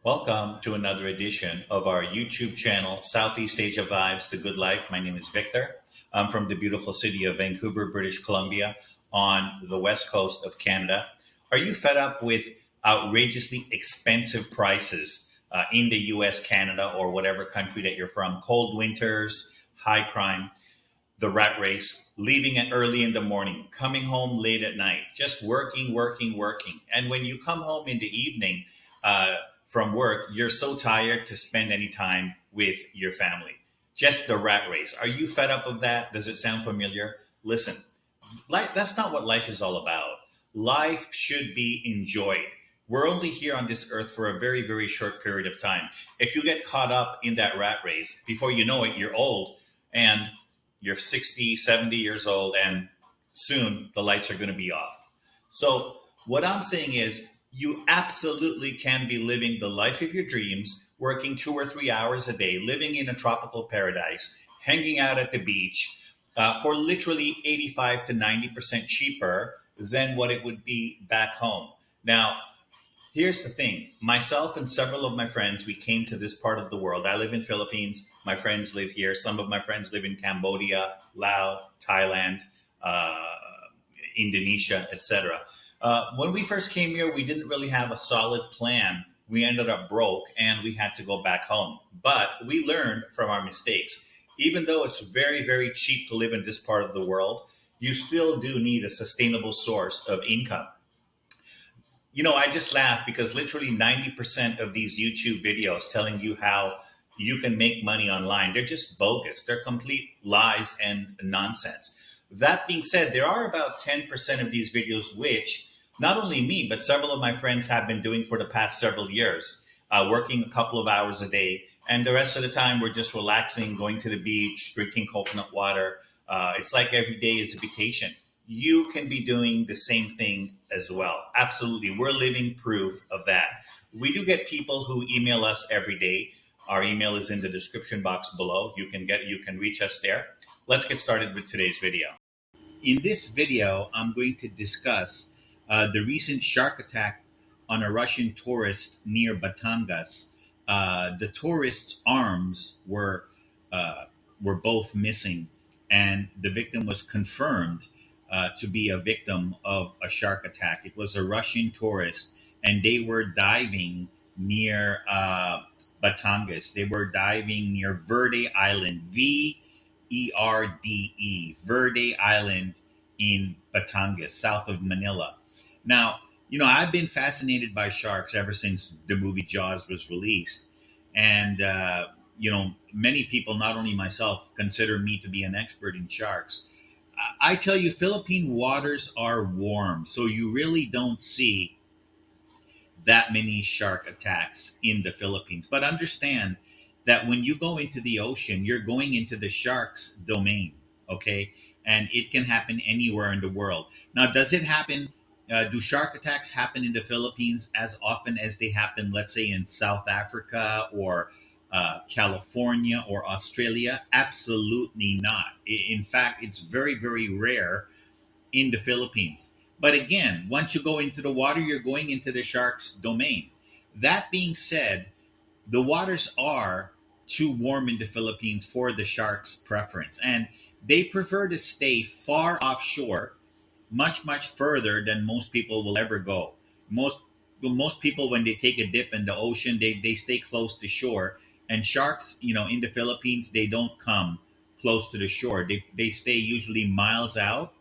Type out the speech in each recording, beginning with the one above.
Welcome to another edition of our YouTube channel, Southeast Asia Vibes, The Good Life. My name is Victor. I'm from the beautiful city of Vancouver, British Columbia, on the west coast of Canada. Are you fed up with outrageously expensive prices in the US, Canada, or whatever country that you're from? Cold winters, high crime, the rat race, leaving it early in the morning, coming home late at night, just working, working, working. And when you come home in the evening from work, you're so tired to spend any time with your family. Just the rat race. Are you fed up of that? Does it sound familiar? Listen, that's not what life is all about. Life should be enjoyed. We're only here on this earth for a very, very short period of time. If you get caught up in that rat race, before you know it, you're old and you're 60, 70 years old, and soon the lights are going to be off. So, what I'm saying is, you absolutely can be living the life of your dreams, working 2 or 3 hours a day, living in a tropical paradise, hanging out at the beach for literally 85 to 90% cheaper than what it would be back home. Now, here's the thing. Myself and several of my friends, we came to this part of the world. I live in Philippines. My friends live here. Some of my friends live in Cambodia, Laos, Thailand, uh, Indonesia, etc. When we first came here, we didn't really have a solid plan. We ended up broke and we had to go back home. But we learned from our mistakes. Even though it's very, very cheap to live in this part of the world, you still do need a sustainable source of income. I just laugh because literally 90% of these YouTube videos telling you how you can make money online, they're just bogus. They're complete lies and nonsense. That being said, there are about 10% of these videos which not only me, but several of my friends have been doing for the past several years, working a couple of hours a day. And the rest of the time, we're just relaxing, going to the beach, drinking coconut water. It's like every day is a vacation. You can be doing the same thing as well. Absolutely. We're living proof of that. We do get people who email us every day. Our email is in the description box below. You can reach us there. Let's get started with today's video. In this video, I'm going to discuss the recent shark attack on a Russian tourist near Batangas. The tourist's arms were both missing, and the victim was confirmed to be a victim of a shark attack. It was a Russian tourist, and they were diving near Batangas. They were diving near Verde Island, Verde Island in Batangas, south of Manila. Now, I've been fascinated by sharks ever since the movie Jaws was released. And, many people, not only myself, consider me to be an expert in sharks. I tell you, Philippine waters are warm, so you really don't see that many shark attacks in the Philippines. But understand that when you go into the ocean, you're going into the shark's domain, okay? And it can happen anywhere in the world. Now, does it happen? Do shark attacks happen in the Philippines as often as they happen, let's say, in South Africa or California or Australia? Absolutely not. In fact, it's very, very rare in the Philippines. But again, once you go into the water, you're going into the shark's domain. That being said, the waters are too warm in the Philippines for the shark's preference. And they prefer to stay far offshore, much, much further than most people will ever go. Most people, when they take a dip in the ocean, they stay close to shore. And sharks, in the Philippines, they don't come close to the shore. They stay usually miles out.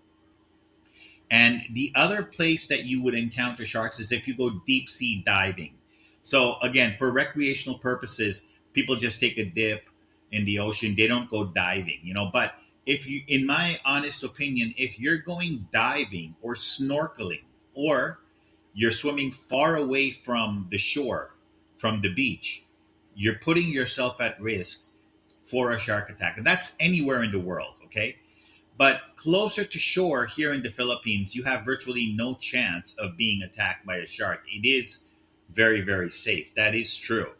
And the other place that you would encounter sharks is if you go deep sea diving. So again, for recreational purposes, people just take a dip in the ocean. They don't go diving. But if you, in my honest opinion, if you're going diving or snorkeling, or you're swimming far away from the shore, from the beach, you're putting yourself at risk for a shark attack. And that's anywhere in the world, okay? But closer to shore here in the Philippines, you have virtually no chance of being attacked by a shark. It is very, very safe. That is true.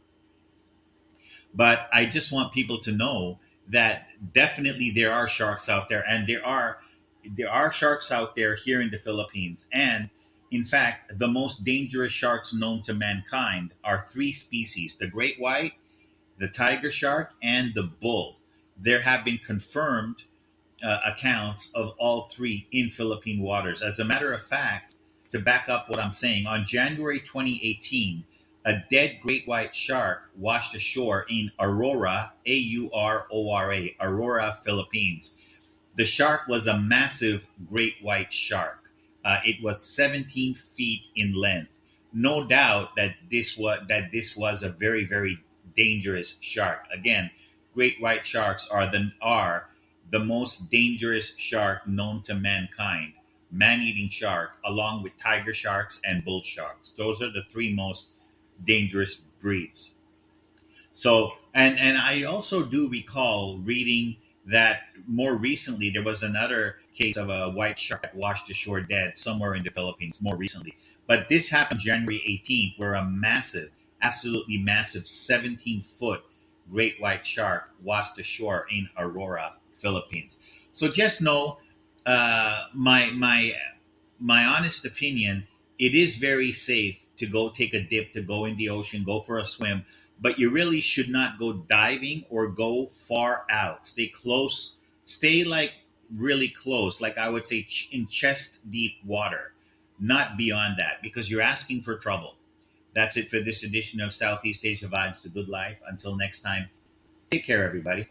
But I just want people to know that definitely there are sharks out there, and there are sharks out there here in the Philippines. And In fact, the most dangerous sharks known to mankind are three species: the great white, the tiger shark, and the bull. There have been confirmed accounts of all three in Philippine waters. As a matter of fact, to back up what I'm saying, on January 2018, a dead great white shark washed ashore in Aurora, Aurora, Aurora, Philippines. The shark was a massive great white shark. It was 17 feet in length. No doubt that this was a very very dangerous shark. Again, great white sharks are the most dangerous shark known to mankind. Man-eating shark, along with tiger sharks and bull sharks. Those are the three most dangerous breeds. So, and I also do recall reading that more recently there was another case of a white shark that washed ashore dead somewhere in the Philippines more recently. But this happened January 18th, where a massive, absolutely massive 17-foot great white shark washed ashore in Aurora, Philippines. So just know, my honest opinion, it is very safe to go take a dip, to go in the ocean, go for a swim, but you really should not go diving or go far out. Stay close, stay like really close, like I would say in chest deep water, not beyond that, because you're asking for trouble. That's it for this edition of Southeast Asia Vibes to Good Life. Until next time, take care, everybody.